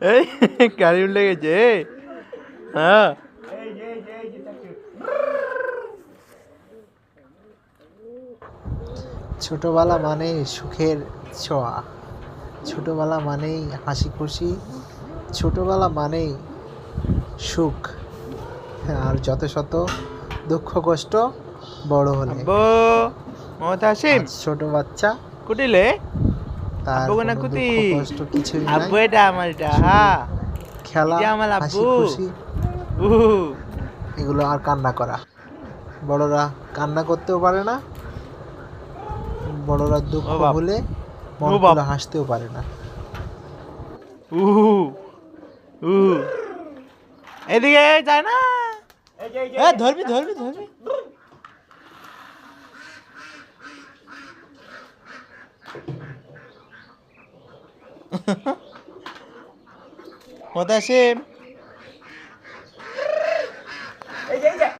এই গাড়ি উল্টে গেছে। হ্যাঁ ছোটবেলা মানেই সুখের ছোঁয়া, ছোটবেলা মানেই হাসি খুশি, ছোটবেলা মানেই সুখ। আর যত শত দুঃখ কষ্ট বড় হলে। আব্বু মমতা হাসিম আজ ছোট বাচ্চা, কুটিলে তার আব্বু কোনা কোনো কুতি দুঃখ কষ্ট কিছুই নাই, আব্বু এটা আমার এটা শুধু হা খেলা, এটা আমার হাসি আব্বু খুশি, উহু এগুলো আর কান্না করা। বড়রা কান্না করতেও পারে না, বড়রা দুঃখ ও বাপ হলে মন ও বাপ খুলে হাসতেও পারে না। উহু উহু এদিকে যায় না। ধরবি ধরবি ধরবি মমতা হাসিম